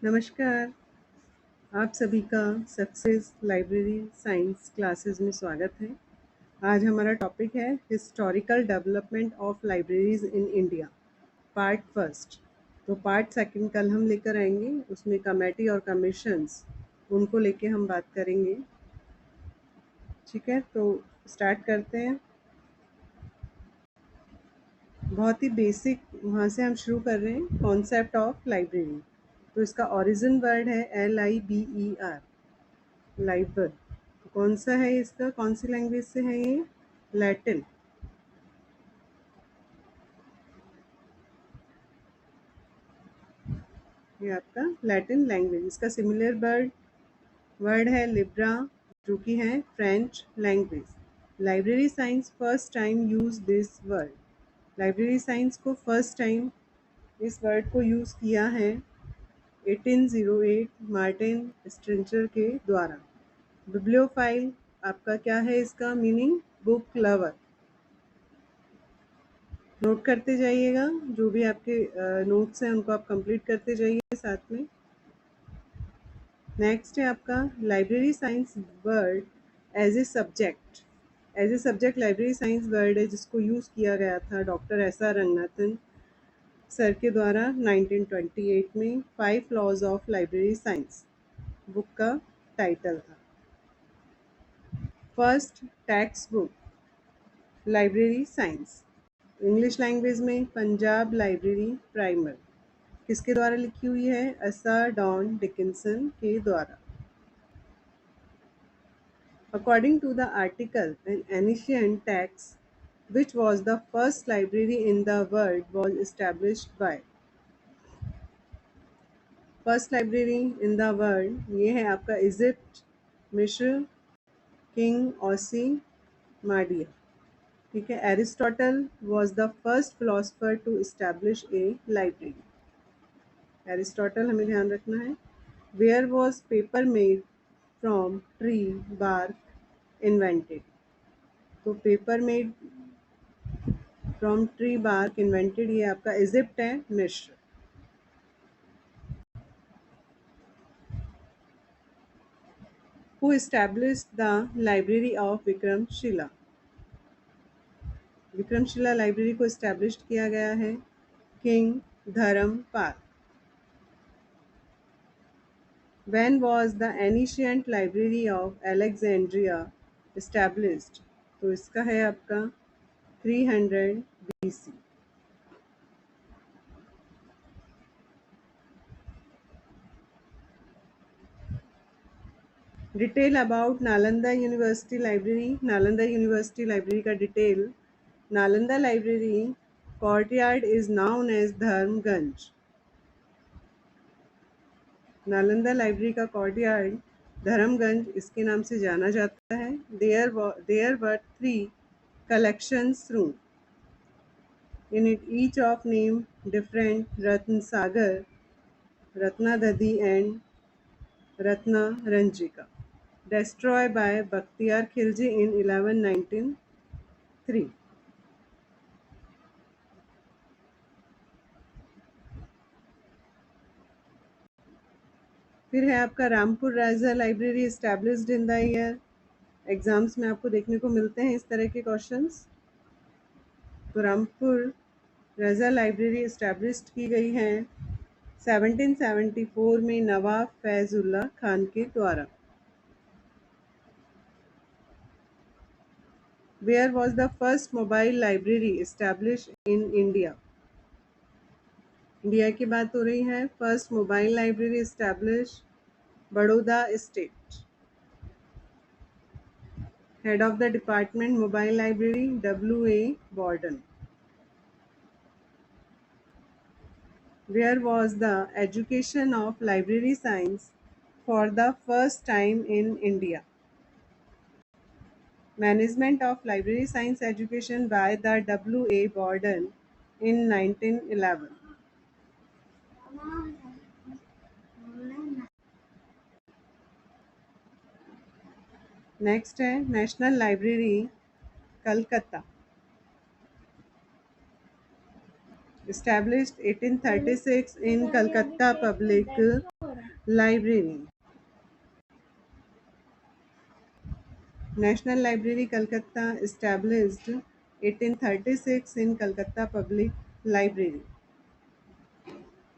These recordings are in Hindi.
नमस्कार, आप सभी का सक्सेस लाइब्रेरी साइंस क्लासेस में स्वागत है। आज हमारा टॉपिक है historical development of libraries in India, part first. तो पार्ट सेकंड कल हम लेकर आएंगे, उसमें कमेटी और कमीशंस उनको लेके हम बात करेंगे। ठीक है, तो स्टार्ट करते हैं। बहुत ही बेसिक वहाँ से हम शुरू कर रहे हैं, कॉन्सेप्ट ऑफ लाइब्रेरी। तो इसका ओरिजिन वर्ड है LIBER, लाइबर। कौन सा है इसका, कौन सी लैंग्वेज से है ये? लैटिन। ये आपका लैटिन लैंग्वेज। इसका सिमिलर वर्ड है लिब्रा, जो कि है French language. Library science first time use this word. Library science को फर्स्ट टाइम इस वर्ड को यूज़ किया है 1808 मार्टिन स्ट्रेंचर के द्वारा। बिब्लियोफाइल आपका क्या है, इसका मीनिंग बुक लवर। नोट करते जाइएगा, जो भी आपके नोट्स हैं उनको आप कंप्लीट करते जाइए साथ में। नेक्स्ट है आपका library science word as a subject. As a subject library science word है जिसको यूज़ किया गया था डॉक्टर SR रंगनाथन सर के द्वारा 1928 में। 5 laws of library science book का टाइटल था। First text book library science, English language में पंजाब लाइब्रेरी प्राइमर, किसके द्वारा लिखी हुई है? एसआर डॉन डिकिंसन के द्वारा। According to the article, an ancient text, which was the first library in the world, was established by। First library in the world ये है आपका इजिप्ट, मिस्र, किंग ऑसी माडिया। ठीक है। Aristotle was the first philosopher to establish a library. Aristotle हमें ध्यान रखना है। Where was paper made from tree bark invented. तो paper made from tree bark invented ये आपका इजिप्ट है, मिस्र। Who established the library of Vikramshila. Vikramshila library को एस्टैब्लिश किया गया है king Dharmapal. When was the ancient library of Alexandria established? तो इसका है आपका 300 BC। Detail about Nalanda university library. Nalanda university library का detail. Nalanda library courtyard is known as Dharmaganj. Nalanda library का कोर्टयार्ड धर्मगंज इसके नाम से जाना जाता है। There were 3 collections room in it, each of name different, Ratna Sagar, Ratnadadi and Ratna Ranjika, destroyed by Bakhtiyar Khilji in 1193। फिर है आपका Rampur Raza library established in the year. Exams में आपको देखने को मिलते हैं इस तरह के क्वेश्चंस। तो रामपुर राजा लाइब्रेरी एस्टैब्लिश्ड की गई है 1774 में नवाब फैजुल्ला खान के द्वारा। Where was the first mobile library established in India? India की बात हो रही है। First mobile library establish Baroda state. Head of the department mobile library WA Borden। Where was the education of library science for the first time in India? Management of library science education by the WA Borden in 1911। Next है national library Calcutta, established 1836 in Calcutta Public library. National library Calcutta established 1836 in Calcutta Public Library.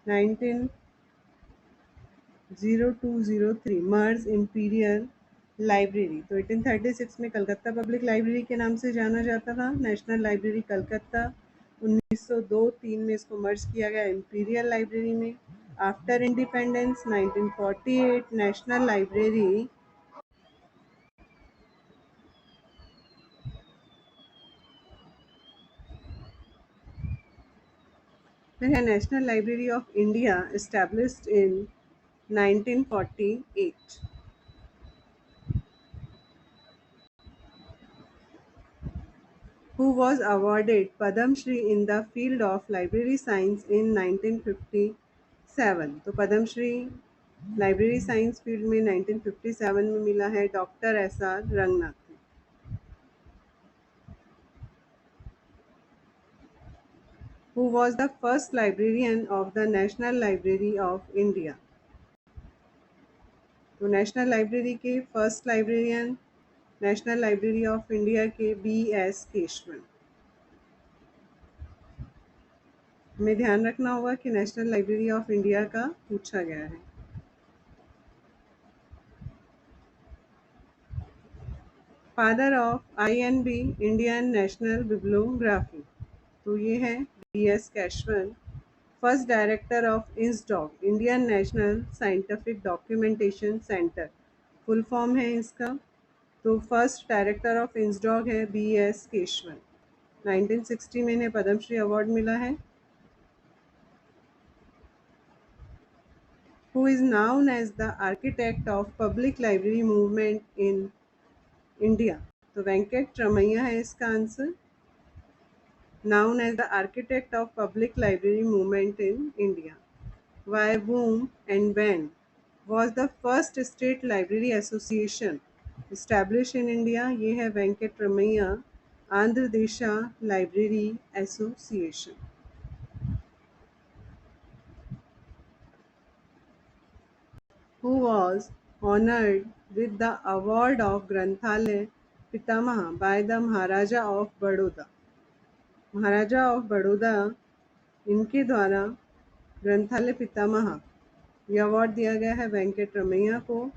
190203 merge imperial library. तो 1836 में कलकत्ता पब्लिक लाइब्रेरी के नाम से जाना जाता था नेशनल लाइब्रेरी कलकत्ता। 1902-3 में इसको मर्ज किया गया इंपीरियल लाइब्रेरी में। आफ्टर इंडिपेंडेंस 1948 नेशनल लाइब्रेरी फिर है national library of India established in 1948. Who was awarded Padam Shri in the field of library science in 1957? तो Padma Shri library science field में 1957 में मिला है doctor SR Ranganath. Who was the first librarian of the National Library of India? तो नेशनल लाइब्रेरी के first librarian national library of India के BS केशवन। हमें ध्यान रखना होगा कि नेशनल लाइब्रेरी ऑफ इंडिया का पूछा गया है। Father of INB Indian national bibliography. तो ये है BS Keshavan. First director of INSDOC Indian national scientific documentation centre. Full form है इसका। तो फर्स्ट डायरेक्टर ऑफ इंसडॉक है BS केशवन। 1960 में इन्हें पद्मश्री अवार्ड मिला है। Who is known as the architect of public library movement in India? तो वेंकट रमैया है इसका answer. Known as the architect of public library movement in India. Why, whom, and when was the first state library association established in India? ये है वेंकट रमैया आंध्र देशा library association. Who was honored with the award of Granthalaya Pitamaha by the Maharaja of Baroda? Maharaja of Baroda इनके द्वारा ग्रंथालय पितामह ये अवार्ड दिया गया है वेंकट रमैया को।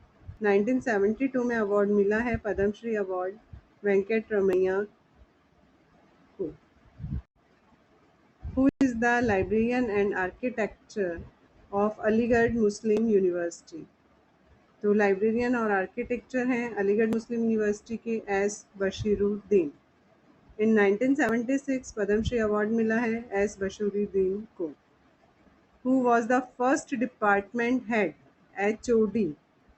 1972 में अवार्ड मिला है पद्मश्री अवार्ड वेंकट रमैया को। Who is the librarian and architecture of Aligarh Muslim university? तो लाइब्रेरियन और आर्किटेक्चर हैं अलीगढ़ मुस्लिम यूनिवर्सिटी के एस बशीरुद्दीन। इन 1976 पद्मश्री अवार्ड मिला है एस बशीरुद्दीन को। Who was the first department head HOD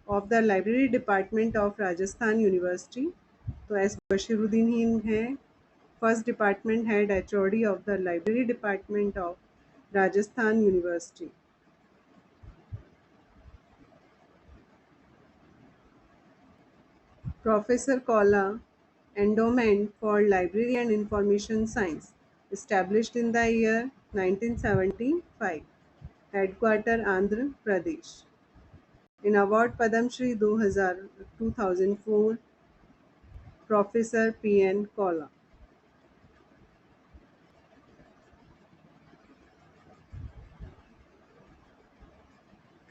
of the library department of Rajasthan university? तो एस बशीरुद्दीन ही हैं first department head HOD of the library department of Rajasthan university. Professor Kola Endowment for Library and Information Science established in the year 1975. Headquarter Andhra Pradesh. In Award Padam Shri 2004 Professor PN Kola.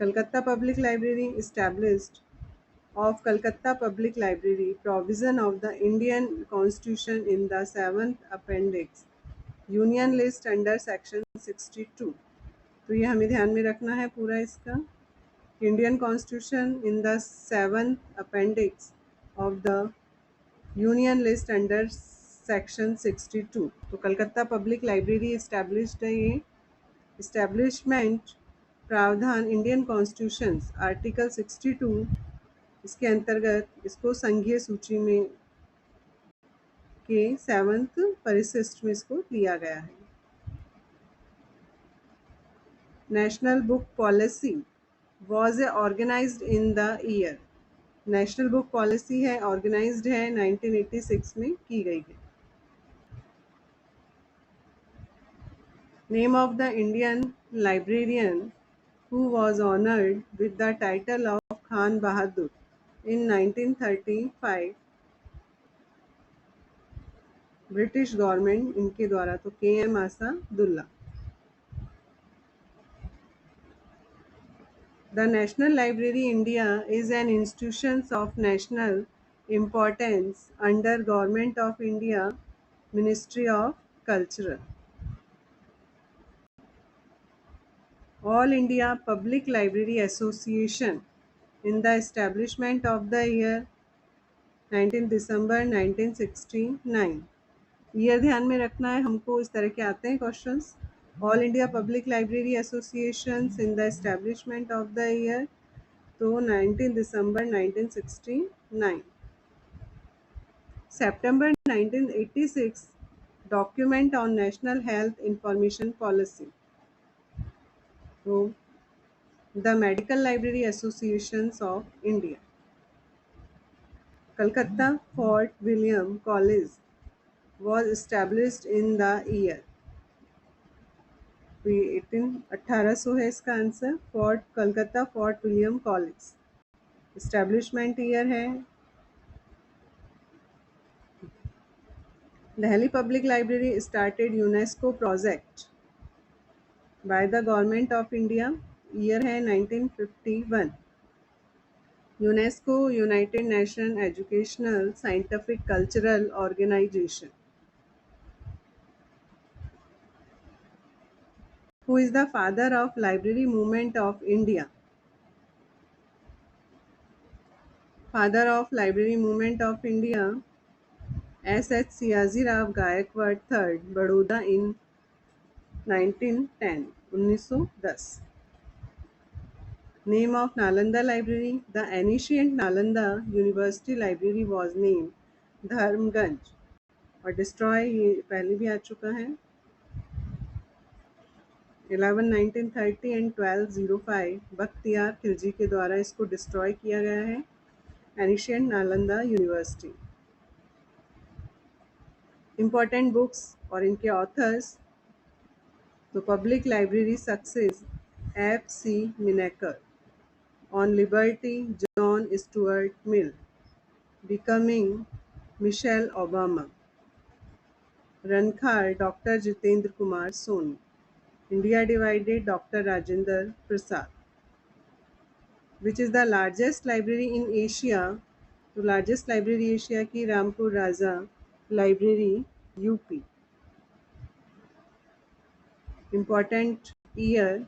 Calcutta Public Library established of Calcutta Public Library provision of the Indian Constitution in the 7th Appendix Union List under Section 62. तो ये हमें ध्यान में रखना है पूरा इसका। Indian constitution in the 7th appendix of the union list under section 62। तो कलकत्ता पब्लिक लाइब्रेरी इस्टेब्लिश्ड है ये। इस्टेब्लिशमेंट प्रावधान इंडियन कॉन्स्टिट्यूशन आर्टिकल 62 इसके अंतर्गत इसको संघीय सूची में के 7th परिशिष्ट में इसको लिया गया है। National book policy was organized in the year। National book policy है ऑर्गेनाइज्ड है 1986 में की गई है। Name of the Indian librarian who was honored with the title of Khan Bahadur in 1935 British government इनके द्वारा, तो KM आसादुल्ला। The National Library India is an institution of national importance under Government of India, Ministry of Culture. All India Public Library Association in the establishment of the year 19 December 1969। Year ध्यान में रखना है हमको, इस तरह के आते हैं questions. All India public library association in the establishment of the year, तो 19 दिसंबर 1969। सितंबर 1986 document on national health information policy, तो the medical library association of India. Calcutta Fort William college was established in the year, तो ये 1800 है इसका answer. Fort Calcutta Fort William college, establishment year है। Delhi Public Library started UNESCO project by the Government of India, year है 1951। UNESCO United Nation Educational Scientific Cultural Organization. Who is the father of library movement of India? Father of library movement of India, S.H. Siyaji-Rao Gaikwad III, Baroda in 1910, 1910। Name of Nalanda Library, the ancient Nalanda University Library was named Dharmaganj, और डिस्ट्रॉय ये पहले भी आ चुका है। 11 1930 एंड 1205 बख्तियार खिलजी के द्वारा इसको डिस्ट्रॉय किया गया है। Ancient Nalanda university. Important books और इनके ऑथर्स, तो पब्लिक लाइब्रेरी सक्सेस F.C. मिनेकर, on liberty John Stuart Mill, becoming Michelle Obama, रनखार doctor Jitendra Kumar Soni, India divided doctor Rajendra Prasad. Which is the largest library in Asia, तो लार्जेस्ट लाइब्रेरी एशिया की Rampur Raza library UP. Important year,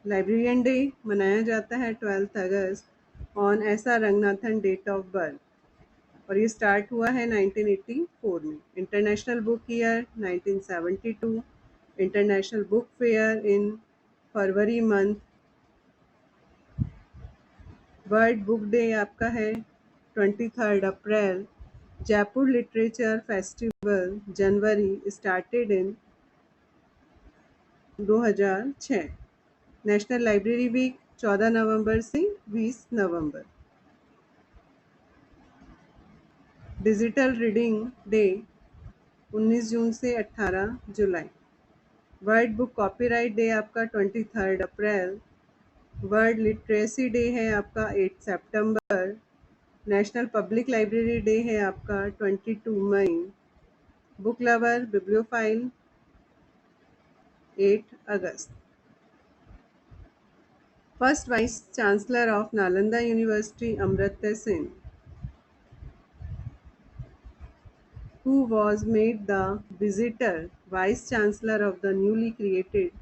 librarian day मनाया जाता है 12 अगस्त ऑन ऐसा रंगनाथन डेट ऑफ बर्थ, और ये स्टार्ट हुआ है 1984 में। International book year 1972, international book fair in फरवरी मंथ। वर्ल्ड बुक डे आपका है 23 अप्रैल। जयपुर लिटरेचर फेस्टिवल जनवरी, started in 2006। National library week 14 नवंबर से 20 नवंबर। डिजिटल रीडिंग डे 19 जून से 18 जुलाई। वर्ल्ड बुक कॉपीराइट डे आपका 23 अप्रैल। वर्ल्ड लिटरेसी डे है आपका 8 सितंबर। नेशनल पब्लिक लाइब्रेरी डे है आपका 22 मई। Book lover bibliophile 8 August. First vice chancellor of Nalanda university Amartya Sen, who was made the visitor vice chancellor of the newly created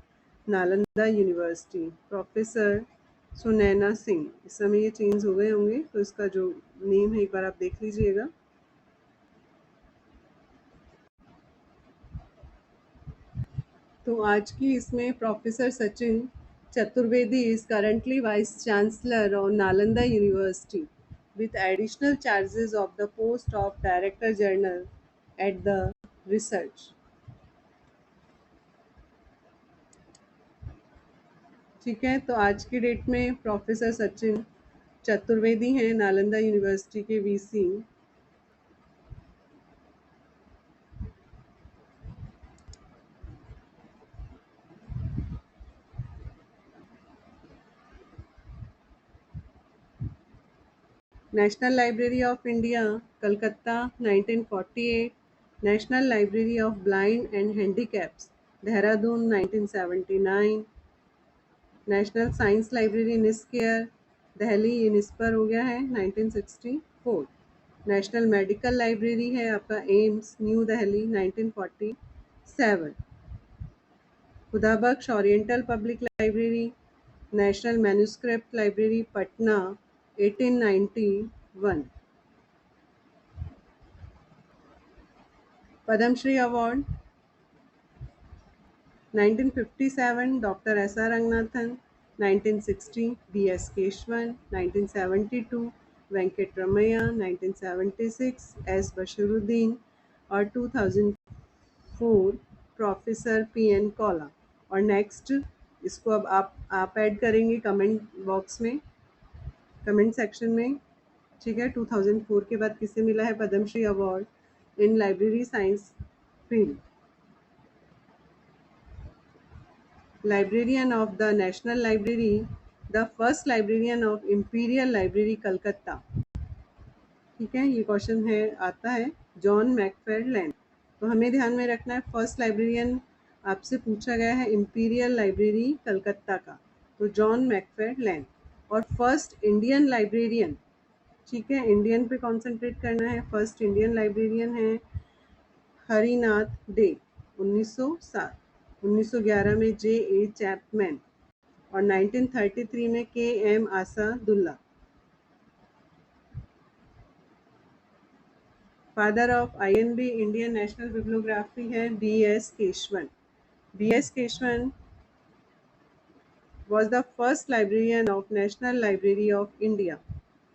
Nalanda university, professor Sunaina Singh. इस समय ये चेंज हो गए होंगे, तो इसका जो नेम है एक बार आप देख लीजिएगा। तो आज की इसमें professor Sachin Chaturvedi is currently vice chancellor of Nalanda university with additional charges of the post of Director General at the research। ठीक है, तो आज की डेट में प्रोफेसर सचिन चतुर्वेदी हैं नालंदा यूनिवर्सिटी के VC. National library of India Calcutta 1948, national library of blind and handicaps Dehradun 1979, national science library NISCAIR Delhi, ये निस्पर हो गया है 1964। नेशनल मेडिकल लाइब्रेरी है आपका AIIMS New Delhi 1947। Khuda Bakhsh oriental public library, national manuscript library Patna 1891। Padma Shri award 1957 doctor S R Ranganathan, 1960 B S Keshavan, 1972 Venkat Ramaiah, 1976 S Bashiruddin और 2004 प्रोफेसर पी एन कौला। और नेक्स्ट इसको अब आप ऐड करेंगे कमेंट बॉक्स में, कमेंट सेक्शन में, ठीक है। 2004 के बाद किसे मिला है Padmashri award in library science field? Librarian of the National Library, the first librarian of Imperial Library Calcutta, ठीक है। ये क्वेश्चन है आता है जॉन मैकफेरलैंड। तो हमें ध्यान में रखना है फर्स्ट लाइब्रेरियन आपसे पूछा गया है इंपीरियल लाइब्रेरी कलकत्ता का, तो जॉन मैकफेरलैंड। और फर्स्ट इंडियन लाइब्रेरियन, ठीक है, इंडियन पे कॉन्सेंट्रेट करना है। फर्स्ट इंडियन लाइब्रेरियन है हरिनाथ डे 1907, 1911 में जे ए चैपमैन और 1933 में K M Asadullah. Father of INB Indian national bibliography है B S Keshavan. B S Keshavan was the first librarian of National Library of India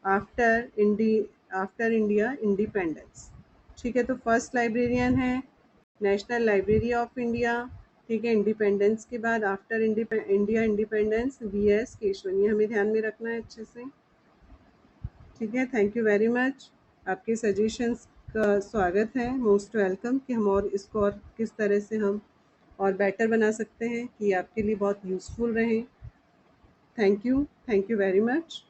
after India independence, ठीक है। तो फर्स्ट लाइब्रेरियन है नेशनल लाइब्रेरी ऑफ इंडिया, ठीक है, इंडिपेंडेंस के बाद after India independence B S Keshavan, ये हमें ध्यान में रखना है अच्छे से, ठीक है। थैंक यू वेरी मच, आपके सजेशंस का स्वागत है, मोस्ट वेलकम, कि हम और इसको और किस तरह से हम और बेटर बना सकते हैं कि आपके लिए बहुत यूज़फुल रहे। Thank you very much.